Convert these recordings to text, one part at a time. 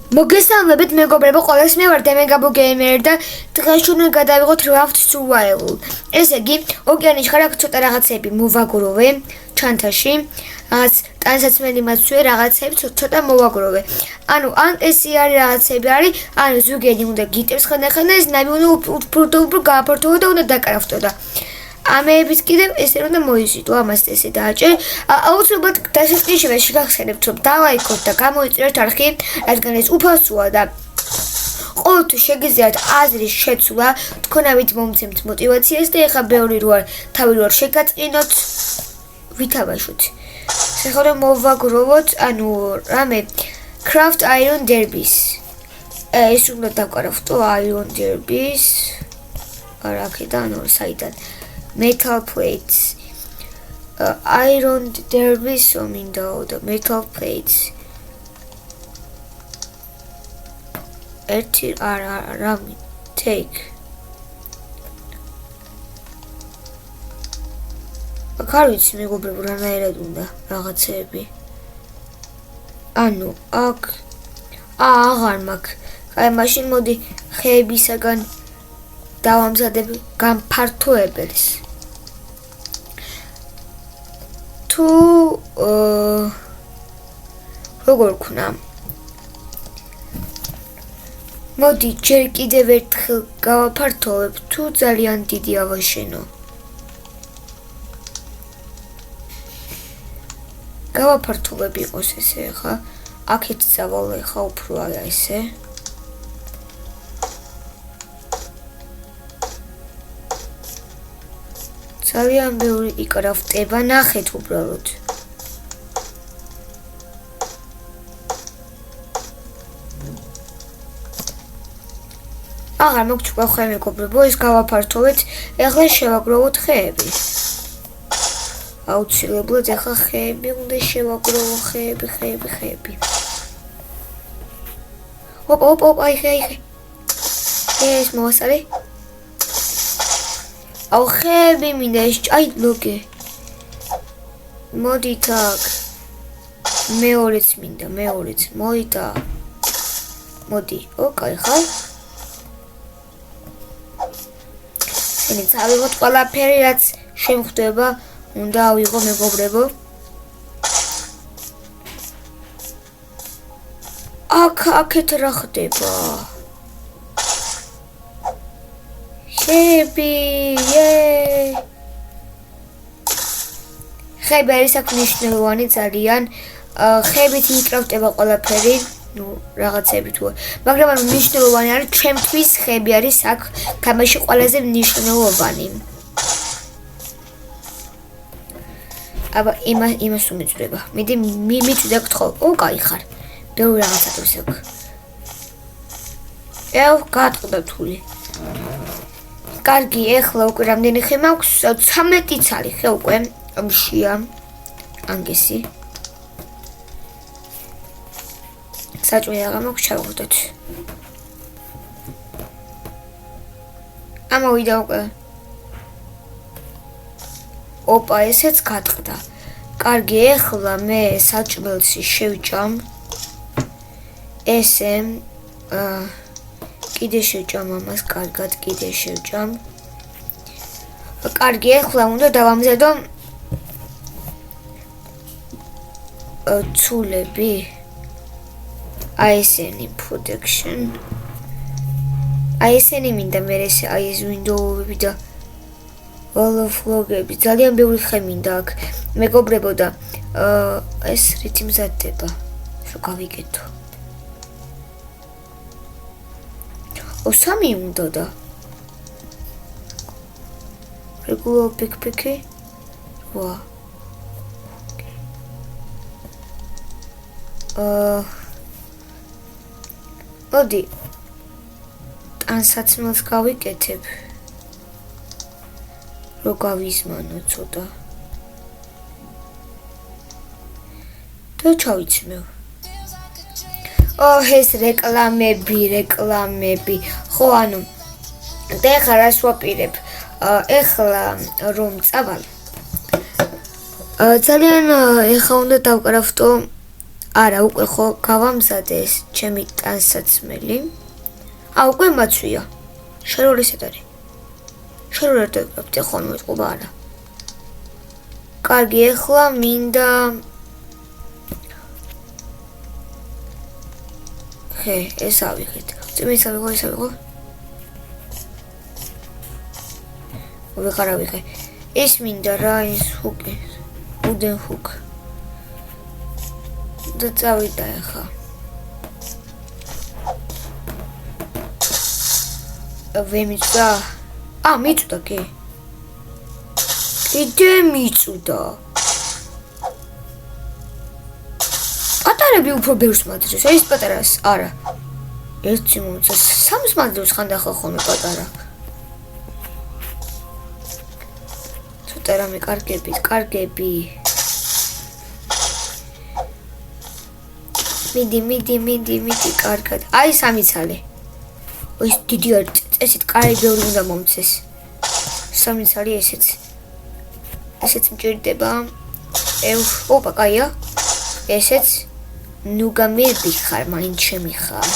მოგესალმებით მეგობრებო, ყველას მე ვარ დემეგაბო გეიმერი და დღეს უნდა გადავიღოთ Raft Survival. ესე იგი, ოკეანის ხარ აქ ცოტა რაღაცები მოვაგროვე ჩანთაში. რაც ტანსაცმელი მაცვე რაღაცები ცოტა მოვაგროვე. ანუ ან ესე არის რაღაცები არის, ანუ ზუგენი უნდა გიტებს ხანდახან და ეს ნავი უნდა უფრო გააფართოვა და უნდა დაკრაფტო. ამეების კიდევ ესე უნდა მოიზიდო, ამას ესე დააჭერ. აუცილებლად დასაწყისში შეგახსენებთ, რომ დალაიქოთ და გამოიწერეთ არხი, რადგან ეს უფასოა და ყოველთვის შეგიძლიათ აზრის შეცვლა, თქვენავით მომცემთ мотивაციას და ეხა ბევრი როარ თავი როარ შეგაწყინოთ, ვითავაშოთ. ახლა მოვაგროვოთ, ანუ რამე craft iron derbies. ეს უნდა დავკრაფტო iron derbies. არაკიდან ორ საიდან metal plates. Iron derbies მინდა და metal plates. ერთი არა take. აქ არის მეგობრებო რანაირად უნდა რაღაცები. ანუ აქ აღარ მაქვს. აი მაშინ მოდი ხეებისაგან დავამზადებ გამფართოებელს. თუ როგორ ვქნა? მოდი ჯერ კიდევ ერთხელ გავაფართოვებ, თუ ძალიან დიდი ავაშენო. გავაფართოვებ იყოს ესე ხა. აქეთ წავალე ხა უფრო არა ესე. ძალიან ბევრი იკრაფტება, ნახეთ უბრალოდ. აღარ მოგჭირდა ხე მეგობრებო, ეს გავაფართოვეთ, ეხლა შევაგროვოთ ხეები. აუცილებლად ეხლა ხეები უნდა შევაგროვო, ხეები. ოპ, აი ხე. ეს მოასწარე. აუ ხეები მინდა ეს აი ლოგე. მოდით აქ. მეორეც მინდა, მოიდა. მოდი, ოკაი ხარ. ეს ავიღოთ ყველაფერი რაც შემხდება, უნდა ავიღო მეგობრებო. აქეთ რა ხდება? ხეები, ხეები არის აქ მნიშვნელოვანი ძალიან. ხეებით იკრაფტება ყველაფერი, ნუ რაღაცები თუ. მაგრამ ანუ მნიშვნელოვანი არის ჩემთვის ხეები არის აქ თამაში ყველაზე მნიშვნელოვანი. აბა იმას უმეწრება. მიწვიდა გთხოვ. ოკაი ხარ. ბევრი რაღაცებს აქ. გატყდა თული. კარგი, ეხლა უკვე რამდენი ხე მაქვს? 13 არის ხე უკვე. ამშია. ანგესი. საჭმელი აღარ მაქვს ჩავღდოთ. ამოვიდა უკვე. ოპა, ესეც გატყდა. კარგი, ეხლა მე საჭმელში შევჭამ. ესე კიდე შევჭამ ამას, კარგად კიდე შევჭამ. კარგი, ეხლა უნდა დავამზადო ცულები. აი ესენი protection. აი ესენი მინდა მე ეს აი ეს window-ები და overflow-ები. ძალიან ბევრი ხე მინდა აქ. მეგობრებო და ეს რითი მზადდება? რომ გავიგეთო. სამი უნდა და regular pick-picky. ვა. მოდი ტანსაცმელს გავიკეთებ. რო გავიზმანო ცოტა. და ჩავიცმევ. ეს რეკლამები. ხო, ანუ და ეხლა რას ვაპირებ? ეხლა რომ წავალ. ძალიან ეხლა უნდა დავკრაფტო არა, უკვე ხო გავამზადე ეს ჩემი ტანსაცმელი. უკვე მაცვია. შენ რო ესეთ არის. შენ რო ერთად ხოლმე წყობა არა. კარგი, ეხლა მინდა ეს ავიღეთ. წინ ავიღო, ეს ავიღო. ვეღარ ავიღე. ეს მინდა რა, ის ჰუკი. უდენ ჰუკ. და წავიდა ახლა. ვემიწდა? მიწდა კი. კიდე მიწდა. პატარები უფრო ბევრს მაძლევს, ეს პატარას არა. ერთი მომცა, სამს მაძლევს ხანდახან ხოლმე პატარა. ცოტა რამე კარგები. მიდი, კარგად. აი სამი ცალი. ის დიდი არ წესით კარი ბევრი უნდა მომცეს. სამი ცალი ესეც. ესეც მჭირდება. ოპა, კაია. ესეც ნუ გამერბიხარ, მაინც ჩემი ხარ.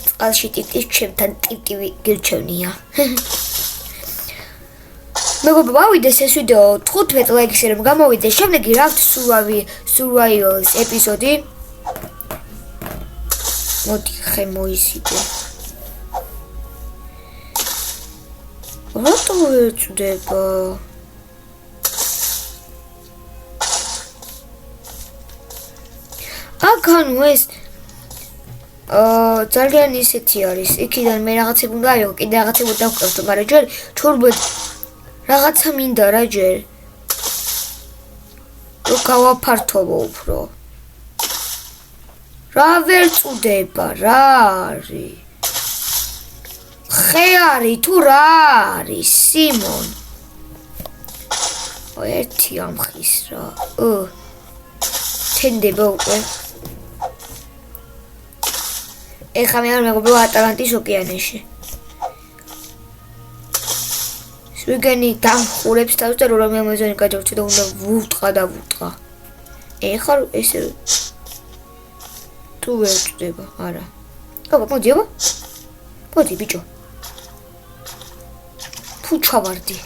წყალში ტიტის ჩემთან ტიტივი გირჩევნია. მეგობრებო, ავიდეს ეს ვიდეო 15 ლაიქზე რომ გამოვიდეს, შემდეგი Raft Survivals ეპიზოდი. მოდი ხე მოისიდე. რატო ეწდება? ანუ ეს ძალიან ისეთი არის. იქიდან მე რაღაცები უნდა აიღო, კიდე რაღაცები დავკრავდო, მაგრამ ჯერ ჩურბად რაღაცა მინდა რა ჯერ. რო გავაფართოვო უფრო. რა ვერ წუდება, რა არის? ხე არის თუ რა არის, სიმონ? ერთი ამხის რა. თენდება უკვე. ეხლა მე არ მეგობრებო ატლანტის ოკეანეში. სვიგენი დამხურებს თავს და რომ ამაზონი გაჯავჩე და უნდა ვუტყა. ეხლა ესე თუ ვერ წდება, არა. მოდი ბიჭო. თუ ჩავარდი.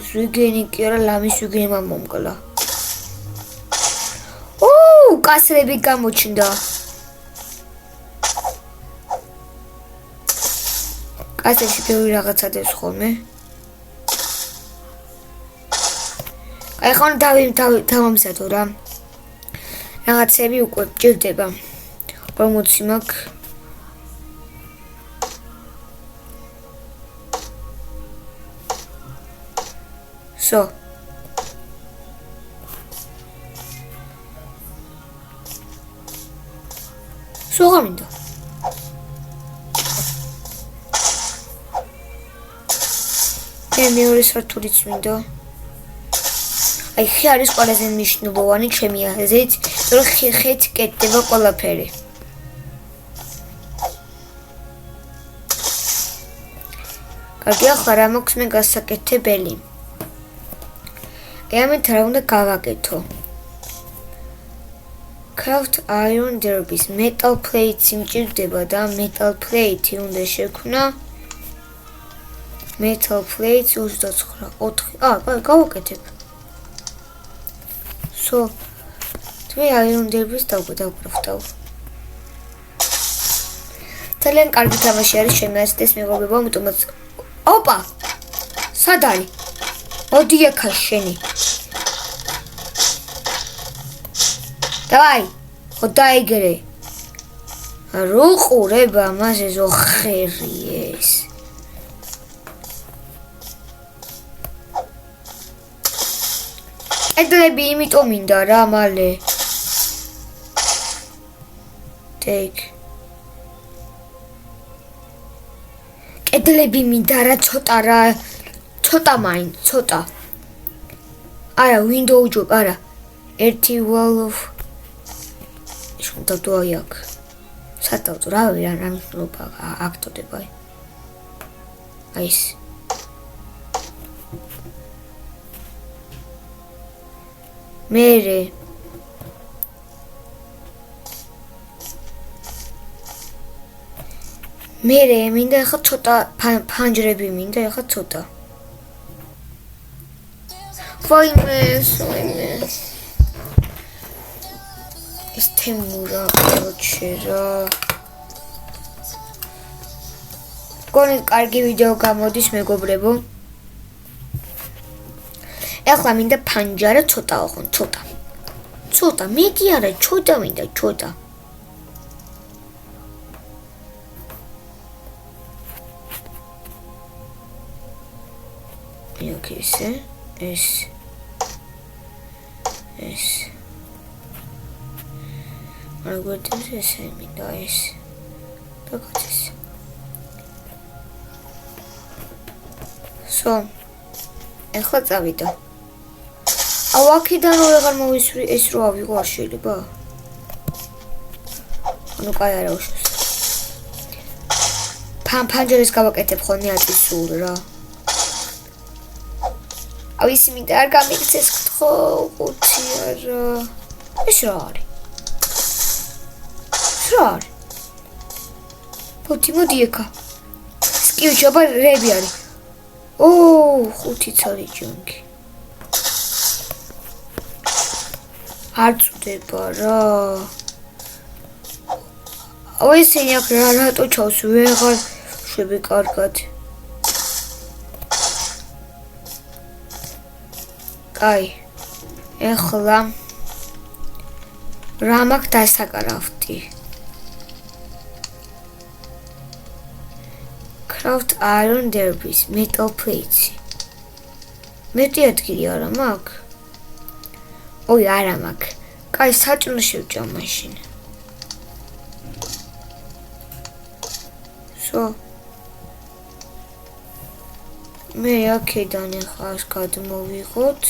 სვიგენი კი არა, ლამის სვიგენმა მომკლა. კასრები გამოჩნდა. კასრებში ბევრი რაღაცა დევს ხოლმე. აი ხან დავამზადო რა. რაღაცები უკვე ჭირდება. 40 მაქვს. სოღა მინდა. მეორე სართულიც მინდა. აი ხე არის ყველაზე მნიშვნელოვანი ჩემი აზრით, რომ ხეთ კეთდება ყველაფერი. კარგი, ახლა რა მაქვს მე გასაკეთებელი? ამით რა უნდა გავაკეთო? Craft iron derbies metal plates იმჭირდება და metal plate უნდა შექმნა. Metal plates 29 გავაკეთებ. თვე iron derbies დავკრავ. ძალიან კარგი თამაში არის ჩემი აზრით მეგობრებო, ამიტომაც ოპა! სად არის? მოდი აქა შენი. Давай, отдайгре. Руყურება მასე ზოხერიეს. კედლები იმიტომ მინდა რა მალე. Take. კედლები მინდა რა ცოტა მაინც, ცოტა. არა, window job, არა. ერთი wall of შუნდა თუ აი აქ. სადავთ რა მნიშვნელობა აქტოდება. აი ეს. მერე მინდა ახლა ცოტა ფანჯრები მინდა ახლა ცოტა ვაიმე ეს თემურა ოჩერა გონი კარგი ვიდეო გამოდის მეგობრებო ახლა მინდა ფანჯარა ცოტა ოღონ ცოტა მეტი არა ცოტა მინდა ცოტა ოკეი ეს algoritms ესე მინდა ეს დაგაცეს სო ეხლა წავიდა აუ აქედან რო აღარ მოვისვრი ეს რო ავიღო არ შეიძლება ანუ კაი არა უშავს ფანჯერას გავაკეთებ ხოლმე აწის სულ რა აუ ისი მინდა არ გამიქცეს ხო ხუთი არა ეს რა არის Poti modi eka. Skill joba rebi არის. ხუთი ცალი ჯონგი. არ წდება რა. ესენი აქ რატო ჩავს ვეღარ შვები კარგად. კაი. ეხლა რა მაქვს დასაკრავდი? Craft iron derbies, metal plates. მეტი ადგილი არა მაქვს? ოი არა მაქვს. კაი საჭმელი შევჭამ მაშინ. სო. მე აქედან ახლა გადმოვიღოთ.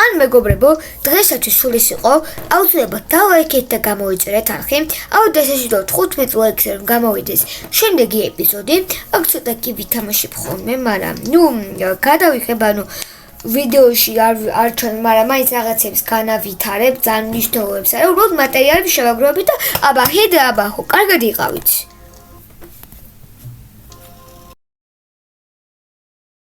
ან მეგობრებო, დღესაც სულ ის იყო. აუცილებლად დალაიქეთ და გამოიწერეთ არხი. აუდიოსაშიდო 15 ლაიქს რომ გამოვიდეს შემდეგი ეპიზოდი. აქ ცოტა კი ვითამაშებ ხოლმე, მაგრამ გადავიხებ, ვიდეოში არ ჩან, მაგრამ მაინც რაღაცებს განავითარებ, ძალიან მნიშვნელოვანებს. უბრალოდ მატერიალები შევაგროვებ და აბა, კარგად იყავით.